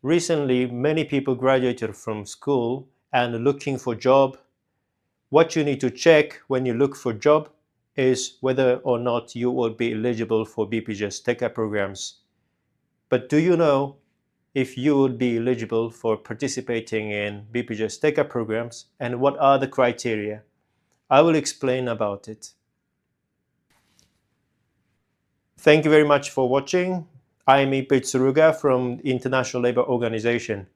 Recently, many people graduated from school and looking for job. What you need to check when you look for job is whether or not you will be eligible for BPJS-TK programs. But do you know if you would be eligible for participating in BPJS-TK programs and what are the criteria? I will explain about it. Thank you very much for watching. I am Ipe Tsuruga from the International Labour Organization.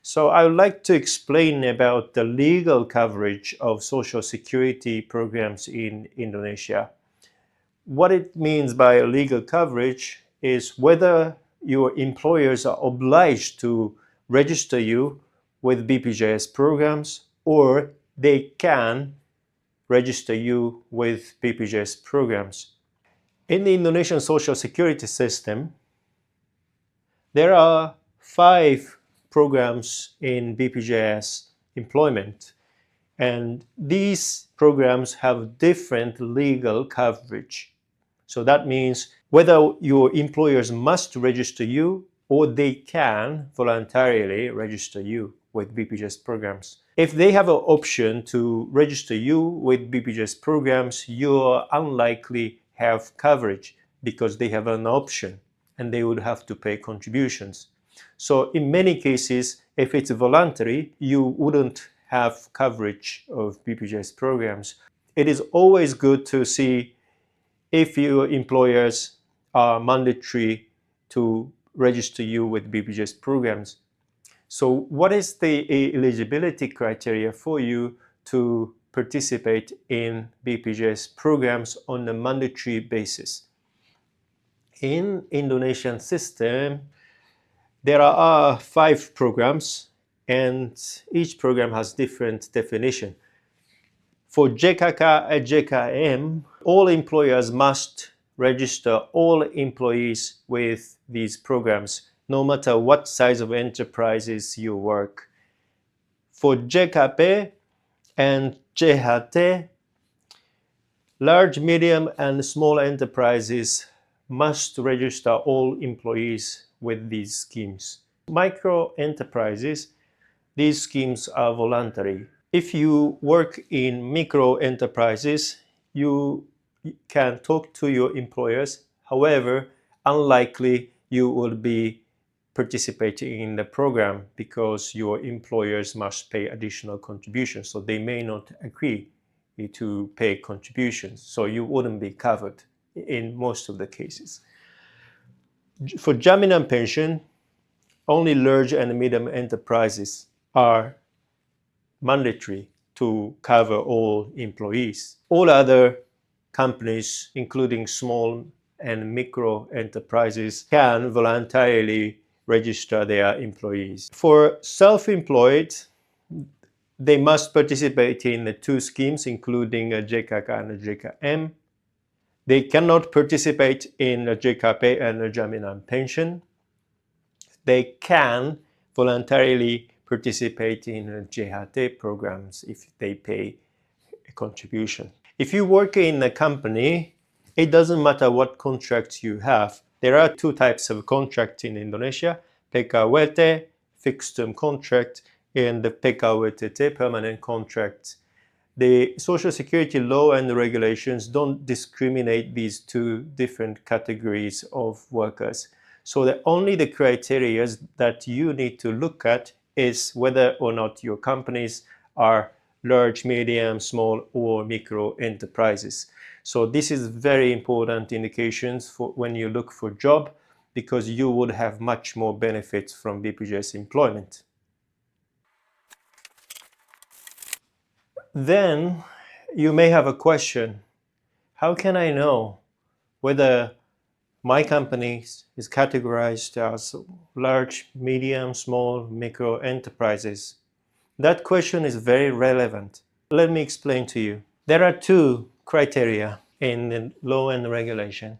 So I would like to explain about the legal coverage of social security programs in Indonesia. What it means by legal coverage is whether your employers are obliged to register you with BPJS programs or they can register you with BPJS programs. In the Indonesian social security system, there are 5 programs in BPJS employment, and these programs have different legal coverage. So that means whether your employers must register you or they can voluntarily register you with BPJS programs. If they have an option to register you with BPJS programs, you are unlikely have coverage because they have an option and they would have to pay contributions. So in many cases, if it's voluntary, you wouldn't have coverage of BPJS programs. It is always good to see if your employers are mandatory to register you with BPJS programs. So what is the eligibility criteria for you to participate in BPJS programs on a mandatory basis? In Indonesian system, there are 5 programs and each program has different definition. For JKK JKM, all employers must register all employees with these programs, no matter what size of enterprises you work. For JKP and JHT, large, medium, and small enterprises must register all employees with these schemes. Micro enterprises, these schemes are voluntary. If you work in micro enterprises, you can talk to your employers. However, unlikely you will be participating in the program because your employers must pay additional contributions. So they may not agree to pay contributions. So you wouldn't be covered in most of the cases. For Jaminan Pensiun, only large and medium enterprises are mandatory to cover all employees. All other companies, including small and micro enterprises, can voluntarily register their employees. For self-employed, they must participate in the 2 schemes, including a JKK and a JKM. They cannot participate in a JKP and a Jaminan Pensiun. They can voluntarily participate in JHT programs if they pay a contribution. If you work in a company, it doesn't matter what contracts you have. There are 2 types of contract in Indonesia, PKWT, fixed term contract, and the PKWTT, permanent contract. The Social Security law and the regulations don't discriminate these 2 different categories of workers. So only the criteria that you need to look at is whether or not your companies are large, medium, small, or micro enterprises. So this is very important indications for when you look for job, because you would have much more benefits from BPJS employment. Then you may have a question: how can I know whether my company is categorized as large, medium, small, micro enterprises? That question is very relevant. Let me explain to you. There are 2 criteria in the law and regulation: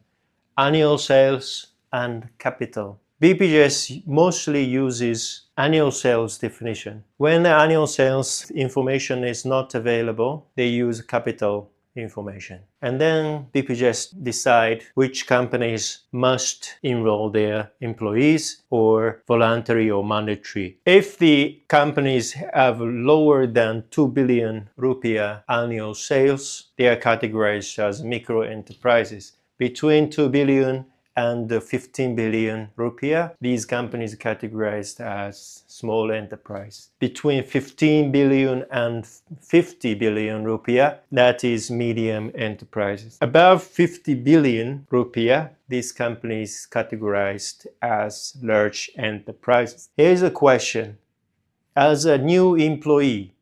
annual sales and capital. BPJS mostly uses annual sales definition. When the annual sales information is not available, they use capital information. And then BPJS decide which companies must enroll their employees or voluntary or mandatory. If the companies have lower than 2 billion rupiah annual sales, they are categorized as micro enterprises. Between 2 billion and 15 billion rupiah, these companies are categorized as small enterprise. Between 15 billion and 50 billion rupiah, that is medium enterprises. Above 50 billion rupiah, these companies categorized as large enterprises. Here's a question. As a new employee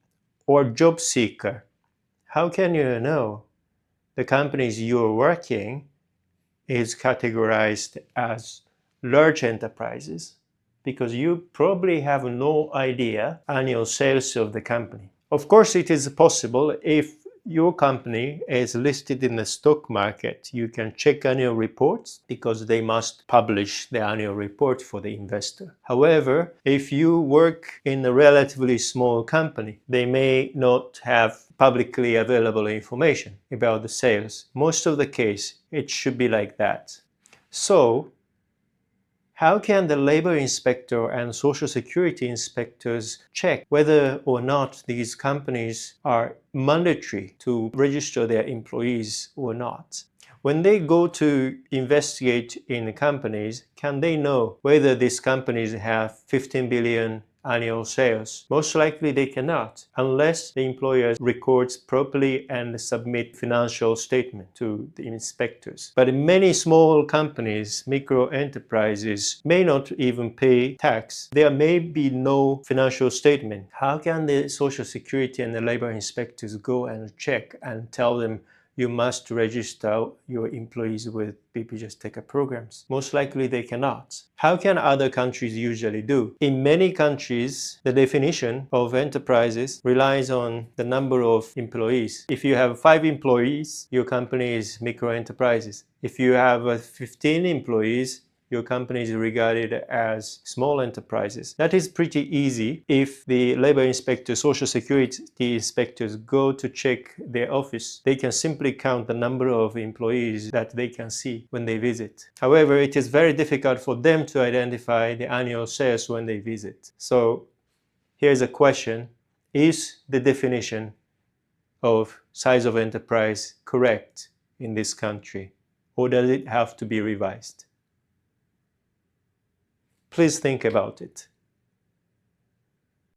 or job seeker, how can you know the companies you're working is categorized as large enterprises? Because you probably have no idea annual sales of the company. Of course, it is possible if your company is listed in the stock market, you can check annual reports because they must publish the annual report for the investor. However, if you work in a relatively small company, they may not have publicly available information about the sales. Most of the case, it should be like that. So, how can the labor inspector and social security inspectors check whether or not these companies are mandatory to register their employees or not? When they go to investigate in companies, can they know whether these companies have 15 billion annual sales? Most likely they cannot, unless the employer records properly and submit financial statement to the inspectors. But in many small companies, micro enterprises may not even pay tax. There may be no financial statement. How can the Social Security and the labor inspectors go and check and tell them you must register your employees with BPJS-TK programs? Most likely they cannot. How can other countries usually do? In many countries, the definition of enterprises relies on the number of employees. If you have 5 employees, your company is micro enterprises. If you have 15 employees, your company is regarded as small enterprises. That is pretty easy. If the labor inspectors, social security inspectors go to check their office, they can simply count the number of employees that they can see when they visit. However, it is very difficult for them to identify the annual sales when they visit. So here's a question. Is the definition of size of enterprise correct in this country, or does it have to be revised? Please think about it.